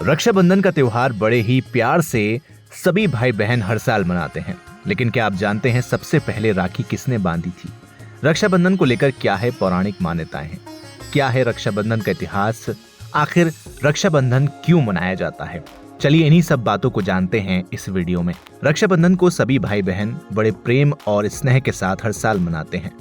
रक्षाबंधन का त्योहार बड़े ही प्यार से सभी भाई बहन हर साल मनाते हैं, लेकिन क्या आप जानते हैं सबसे पहले राखी किसने बांधी थी? रक्षाबंधन को लेकर क्या है पौराणिक मान्यताएं हैं? क्या है रक्षाबंधन का इतिहास? आखिर रक्षाबंधन क्यों मनाया जाता है? चलिए इन्हीं सब बातों को जानते हैं इस वीडियो में। रक्षाबंधन को सभी भाई बहन बड़े प्रेम और स्नेह के साथ हर साल मनाते हैं।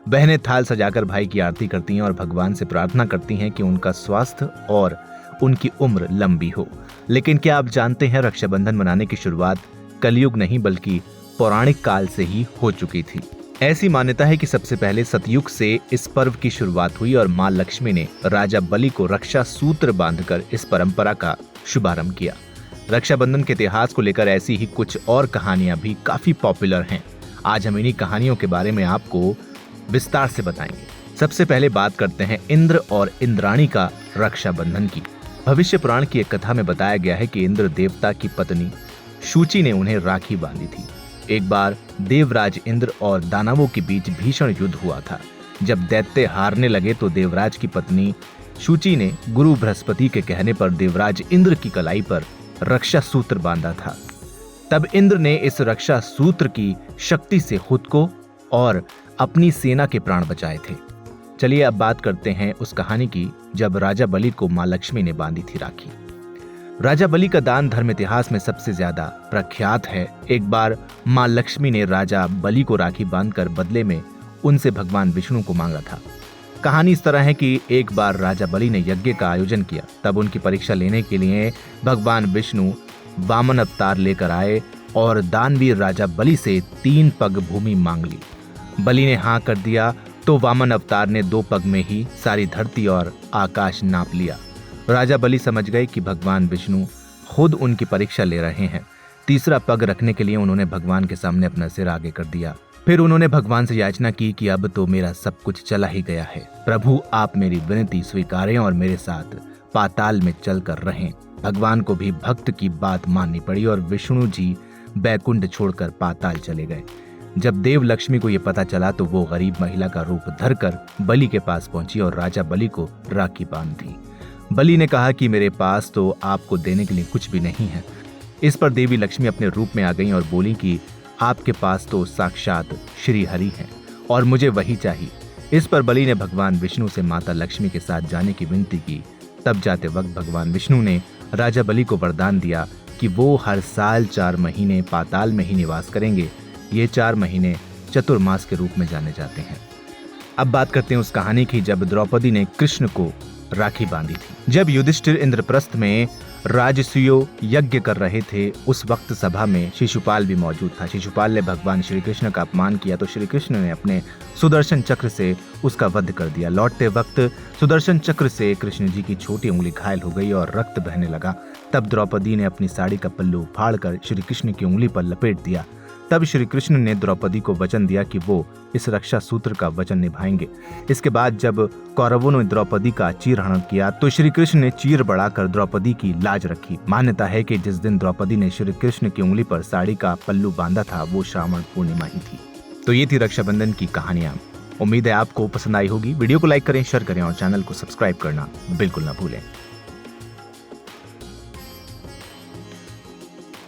बहनें थाल सजाकर भाई की आरती करती हैं और भगवान से प्रार्थना करती हैं कि उनका स्वास्थ्य और उनकी उम्र लंबी हो। लेकिन क्या आप जानते हैं रक्षाबंधन मनाने की शुरुआत कलयुग नहीं बल्कि पौराणिक काल से ही हो चुकी थी। ऐसी मान्यता है कि सबसे पहले सतयुग से इस पर्व की शुरुआत हुई और मां लक्ष्मी ने राजा बलि को रक्षा सूत्र बांधकर इस परंपरा का शुभारंभ किया। रक्षाबंधन के इतिहास को लेकर ऐसी ही कुछ और कहानियां भी काफी पॉपुलर हैं। आज हम इन्हीं कहानियों के बारे में आपको विस्तार से बताएंगे। सबसे पहले बात करते हैं इंद्र और इंद्राणी का रक्षाबंधन की। भविष्य पुराण की एक कथा में बताया गया है कि इंद्र देवता की पत्नी शूची ने उन्हें राखी बांधी थी। एक बार देवराज इंद्र और दानवों के बीच भीषण युद्ध हुआ था। जब दैत्य हारने लगे तो देवराज की पत्नी शूची ने गुरु बृहस्पति के कहने पर देवराज इंद्र की कलाई पर रक्षा सूत्र बांधा था। तब इंद्र ने इस रक्षा सूत्र की शक्ति से खुद को और अपनी सेना के प्राण बचाए थे। चलिए अब बात करते हैं उस कहानी की जब राजा बलि को मां लक्ष्मी ने बांधी थी राखी। राजा बलि का दान धर्म इतिहास में सबसे ज्यादा प्रख्यात है। एक बार मां लक्ष्मी ने राजा बलि को राखी बांधकर बदले में उनसे भगवान विष्णु को मांगा था। कहानी इस तरह है कि एक बार राजा बलि ने यज्ञ का आयोजन किया। तब उनकी परीक्षा लेने के लिए भगवान विष्णु वामन अवतार लेकर आए और दानवीर राजा बलि से 3 पग भूमि मांग ली। बलि ने हाँ कर दिया तो वामन अवतार ने 2 पग में ही सारी धरती और आकाश नाप लिया। राजा बलि समझ गए कि भगवान विष्णु खुद उनकी परीक्षा ले रहे हैं। तीसरा पग रखने के लिए उन्होंने भगवान के सामने अपना सिर आगे कर दिया। फिर उन्होंने भगवान से याचना की कि अब तो मेरा सब कुछ चला ही गया है, प्रभु आप मेरी विनती स्वीकारें और मेरे साथ पाताल में चलकर रहें। भगवान को भी भक्त की बात माननी पड़ी और विष्णु जी बैकुंठ छोड़कर पाताल चले गए। जब देव लक्ष्मी को यह पता चला तो वो गरीब महिला का रूप धरकर बलि के पास पहुंची और राजा बलि को राखी बांध दी। बलि ने कहा कि मेरे पास तो आपको देने के लिए कुछ भी नहीं है। इस पर देवी लक्ष्मी अपने रूप में आ गईं और बोली कि आपके पास तो साक्षात श्री हरि हैं और मुझे वही चाहिए। इस पर बलि ने भगवान विष्णु से माता लक्ष्मी के साथ जाने की विनती की। तब जाते वक्त भगवान विष्णु ने राजा बलि को वरदान दिया कि वो हर साल 4 महीने पाताल में ही निवास करेंगे। ये 4 महीने चतुर्मास के रूप में जाने जाते हैं। अब बात करते हैं उस कहानी की जब द्रौपदी ने कृष्ण को राखी बांधी थी। जब युधिष्ठिर इंद्रप्रस्थ में राजसूय यज्ञ कर रहे थे उस वक्त सभा में शिशुपाल भी मौजूद था। शिशुपाल ने भगवान श्री कृष्ण का अपमान किया तो श्री कृष्ण ने अपने सुदर्शन चक्र से उसका वध कर दिया। लौटते वक्त सुदर्शन चक्र से कृष्ण जी की छोटी उंगली घायल हो गई और रक्त बहने लगा। तब द्रौपदी ने अपनी साड़ी का पल्लू फाड़कर श्री कृष्ण की उंगली पर लपेट दिया। तब श्री कृष्ण ने द्रौपदी को वचन दिया कि वो इस रक्षा सूत्र का वचन निभाएंगे। इसके बाद जब कौरवों ने द्रौपदी का चीरहरण किया तो श्री कृष्ण ने चीर बढ़ाकर द्रौपदी की लाज रखी। मान्यता है कि जिस दिन द्रौपदी ने श्री कृष्ण की उंगली पर साड़ी का पल्लू बांधा था वो श्रावण पूर्णिमा ही थी। तो ये थी रक्षाबंधन की कहानियां। उम्मीद है आपको पसंद आई होगी। वीडियो को लाइक करें, शेयर करें और चैनल को सब्सक्राइब करना बिल्कुल ना भूलें।